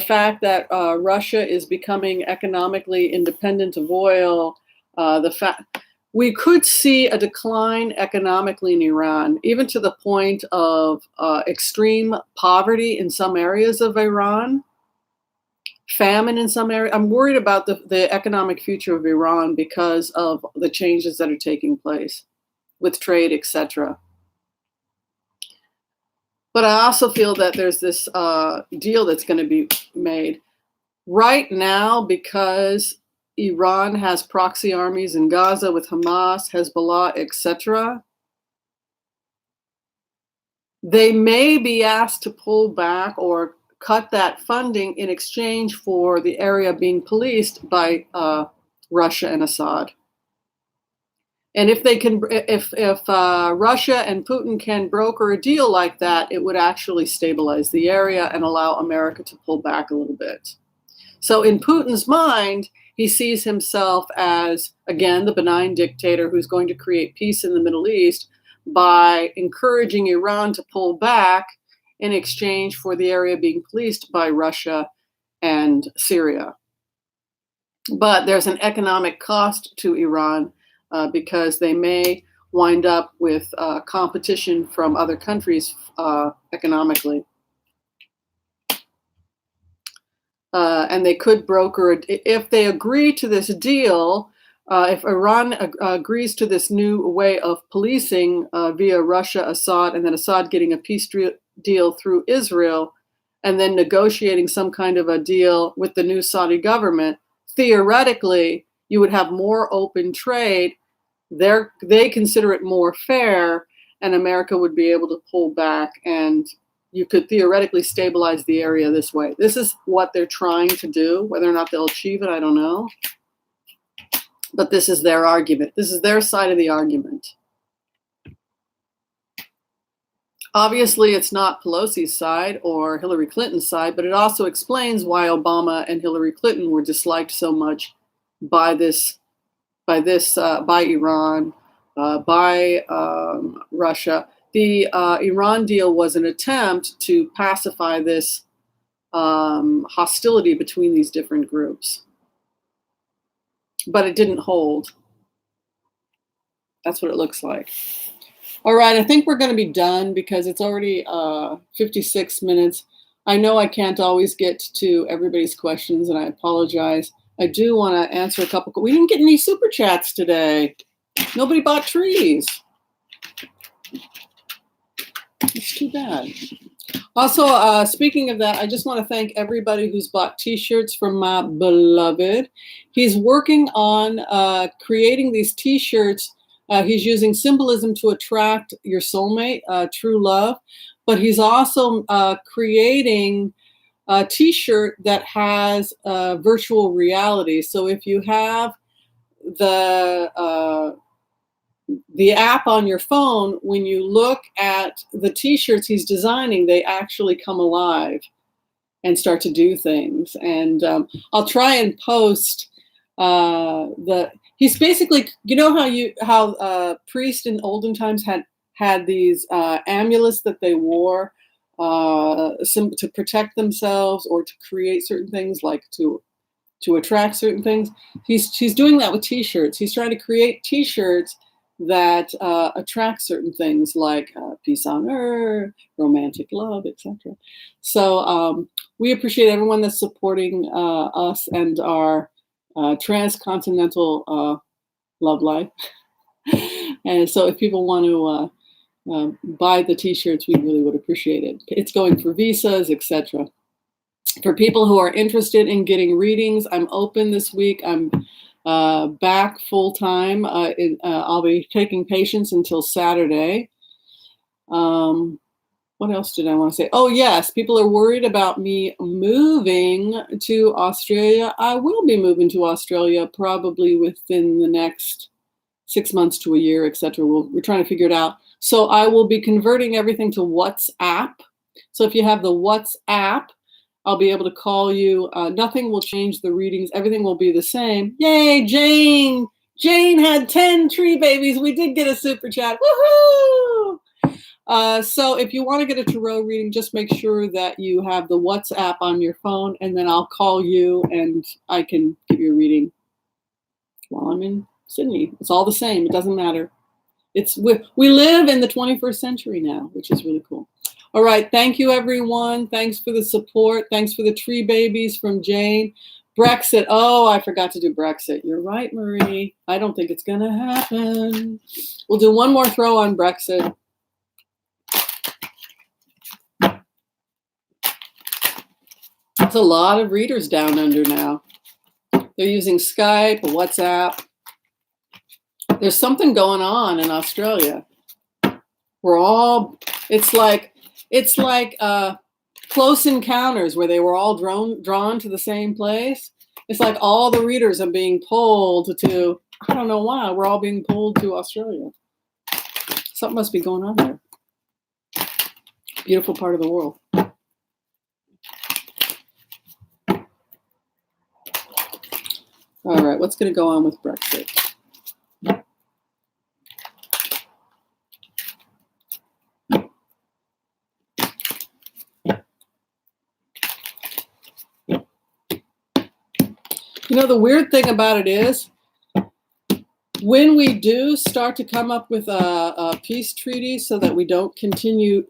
fact that Russia is becoming economically independent of oil, the fact we could see a decline economically in Iran, even to the point of extreme poverty in some areas of Iran, famine in some areas. I'm worried about the economic future of Iran because of the changes that are taking place with trade, etc. But I also feel that there's this deal that's going to be made right now, because Iran has proxy armies in Gaza with Hamas, Hezbollah, etc. They may be asked to pull back or cut that funding in exchange for the area being policed by Russia and Assad. And if they can, if Russia and Putin can broker a deal like that, it would actually stabilize the area and allow America to pull back a little bit. So in Putin's mind, he sees himself as, again, the benign dictator who's going to create peace in the Middle East, by encouraging Iran to pull back in exchange for the area being policed by Russia and Syria. But there's an economic cost to Iran because they may wind up with competition from other countries economically. And they could broker, if they agree to this deal, if Iran agrees to this new way of policing via Russia, Assad, and then Assad getting a peace deal through Israel, and then negotiating some kind of a deal with the new Saudi government, theoretically, you would have more open trade. They consider it more fair, and America would be able to pull back, and you could theoretically stabilize the area this way. This is what they're trying to do. Whether or not they'll achieve it, I don't know. But this is their argument. This is their side of the argument. Obviously, it's not Pelosi's side or Hillary Clinton's side, but it also explains why Obama and Hillary Clinton were disliked so much by Iran, by Russia. The Iran deal was an attempt to pacify this hostility between these different groups, but it didn't hold. That's what it looks like. All right, I think we're going to be done because it's already 56 minutes. I know I can't always get to everybody's questions, and I apologize. I do want to answer a couple. We didn't get any super chats today. Nobody bought trees. It's too bad. Also, speaking of that, I just want to thank everybody who's bought t-shirts from my beloved. He's working on creating these t-shirts. He's using symbolism to attract your soulmate, true love, but he's also creating a t-shirt that has virtual reality. So if you have the app on your phone, when you look at the t-shirts he's designing, they actually come alive and start to do things. And I'll try and post he's basically, you know how priests in olden times had these amulets that they wore to protect themselves or to create certain things, like to attract certain things. He's doing that with t-shirts. He's trying to create t-shirts that attract certain things like peace on earth, romantic love, etc. So we appreciate everyone that's supporting us and our transcontinental love life. And so if people want to buy the t-shirts, we really would appreciate it. It's going for visas, etc. For people who are interested in getting readings, I'm open this week. I'm back full time. I'll be taking patients until Saturday. What else did I want to say? Oh, yes. People are worried about me moving to Australia. I will be moving to Australia probably within the next 6 months to a year, etc. We're trying to figure it out. So I will be converting everything to WhatsApp. So if you have the WhatsApp, I'll be able to call you. Nothing will change the readings. Everything will be the same. Yay, Jane! Jane had 10 tree babies. We did get a super chat. Woohoo! So if you want to get a tarot reading, just make sure that you have the WhatsApp on your phone, and then I'll call you and I can give you a reading while I'm in Sydney. It's all the same. It doesn't matter. We live in the 21st century now, which is really cool. All right. Thank you, everyone. Thanks for the support. Thanks for the tree babies from Jane. Brexit. Oh, I forgot to do Brexit. You're right, Marie. I don't think it's going to happen. We'll do one more throw on Brexit. It's a lot of readers down under now. They're using Skype, WhatsApp. There's something going on in Australia. It's like Close Encounters, where they were all drawn to the same place. It's like all the readers are being pulled to, I don't know why, we're all being pulled to Australia. Something must be going on there. Beautiful part of the world. All right, what's going to go on with Brexit? The weird thing about it is, when we do start to come up with a peace treaty so that we don't continue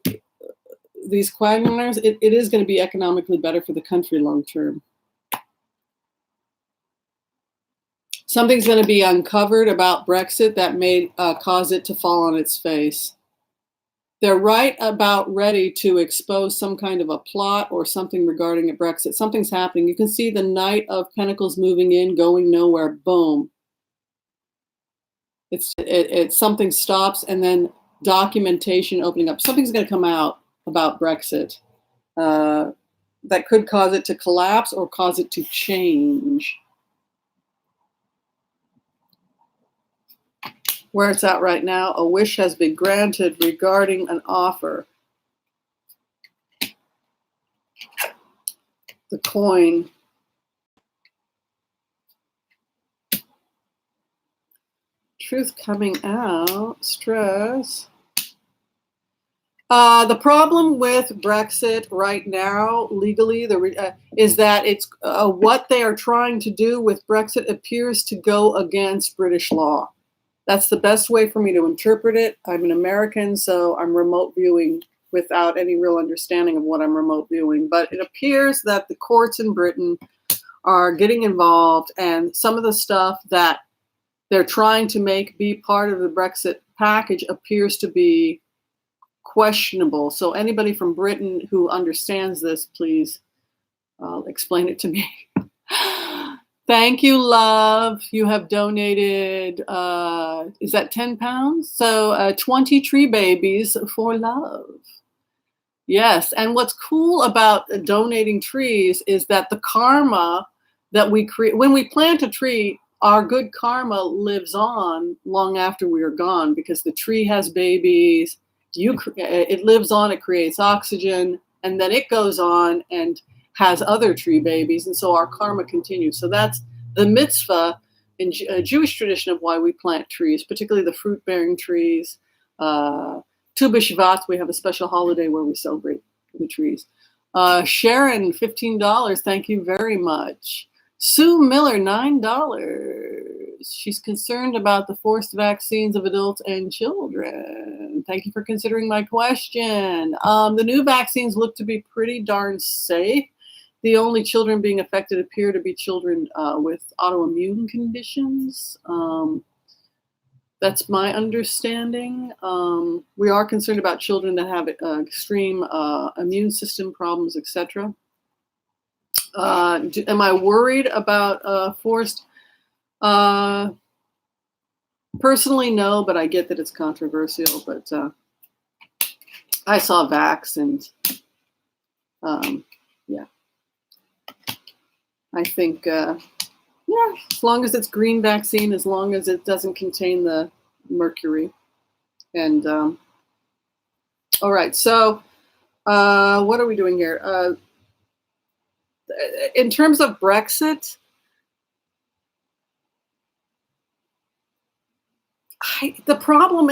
these quagmires, it is going to be economically better for the country long term. Something's going to be uncovered about Brexit that may cause it to fall on its face. They're right about ready to expose some kind of a plot or something regarding a Brexit. Something's happening. You can see the Knight of Pentacles moving in, going nowhere. Boom. It's something stops, and then documentation opening up. Something's going to come out about Brexit that could cause it to collapse or cause it to change. Where it's at right now, a wish has been granted regarding an offer. The coin. Truth coming out. Stress. The problem with Brexit right now, legally, is that it's what they are trying to do with Brexit appears to go against British law. That's the best way for me to interpret it. I'm an American, so I'm remote viewing without any real understanding of what I'm remote viewing. But it appears that the courts in Britain are getting involved, and some of the stuff that they're trying to make be part of the Brexit package appears to be questionable. So anybody from Britain who understands this, please explain it to me. Thank you, love. You have donated, is that 10 pounds? So 20 tree babies for love. Yes, and what's cool about donating trees is that the karma that we create, when we plant a tree, our good karma lives on long after we are gone, because the tree has babies, it lives on, it creates oxygen, and then it goes on and has other tree babies, and so our karma continues. So that's the mitzvah in Jewish tradition of why we plant trees, particularly the fruit-bearing trees. Tu B'Shvat, we have a special holiday where we celebrate the trees. Sharon, $15, thank you very much. Sue Miller, $9. She's concerned about the forced vaccines of adults and children. Thank you for considering my question. The new vaccines look to be pretty darn safe. The only children being affected appear to be children with autoimmune conditions. That's my understanding. We are concerned about children that have extreme immune system problems, etc. Am I worried about forced? Personally, no, but I get that it's controversial. But I saw Vax, and yeah, I think yeah, as long as it's green vaccine, as long as it doesn't contain the mercury. And all right, so what are we doing here? In terms of Brexit, the problem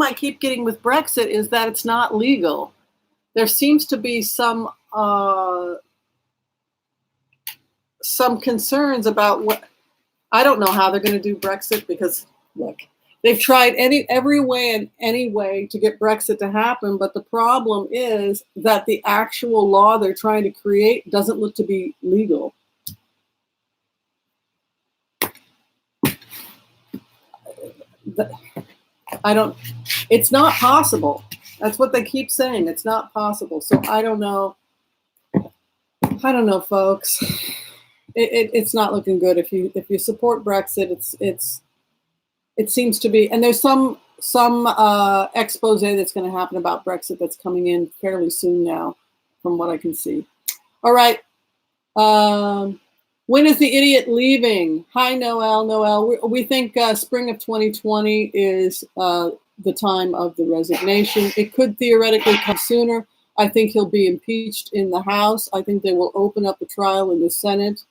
I keep getting with Brexit is that it's not legal. There seems to be some concerns about what, I don't know how they're going to do Brexit, because look, they've tried every way and any way to get Brexit to happen, but the problem is that the actual law they're trying to create doesn't look to be legal. It's not possible. That's what they keep saying. It's not possible. So I don't know, folks. It's not looking good. If you support Brexit, it seems to be, and there's some expose that's going to happen about Brexit that's coming in fairly soon now, from what I can see. All right. When is the idiot leaving? Hi, Noel. We think spring of 2020 is the time of the resignation. It could theoretically come sooner. I think he'll be impeached in the House. I think they will open up a trial in the Senate.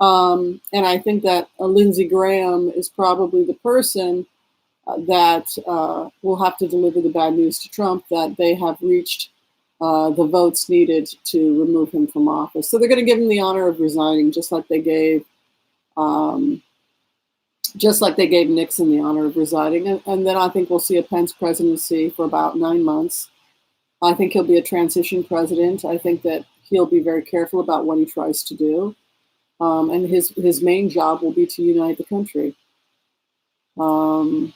And I think that Lindsey Graham is probably the person that will have to deliver the bad news to Trump that they have reached the votes needed to remove him from office. So they're going to give him the honor of resigning, just like they gave Nixon the honor of resigning. And then I think we'll see a Pence presidency for about 9 months. I think he'll be a transition president. I think that he'll be very careful about what he tries to do. And his main job will be to unite the country. The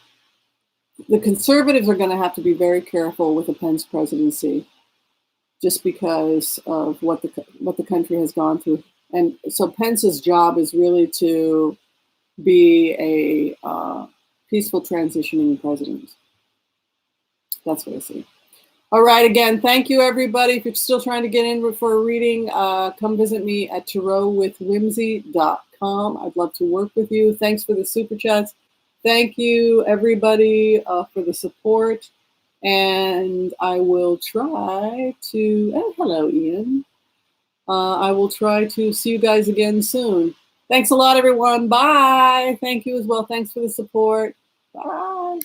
conservatives are going to have to be very careful with a Pence presidency, just because of what the country has gone through. And so Pence's job is really to be a peaceful transitioning president. That's what I see. All right, again, thank you, everybody. If you're still trying to get in for a reading, come visit me at tarotwithwhimsy.com. I'd love to work with you. Thanks for the super chats. Thank you, everybody, for the support. And I will try to, oh, hello, Ian. I will try to see you guys again soon. Thanks a lot, everyone. Bye. Thank you as well. Thanks for the support. Bye.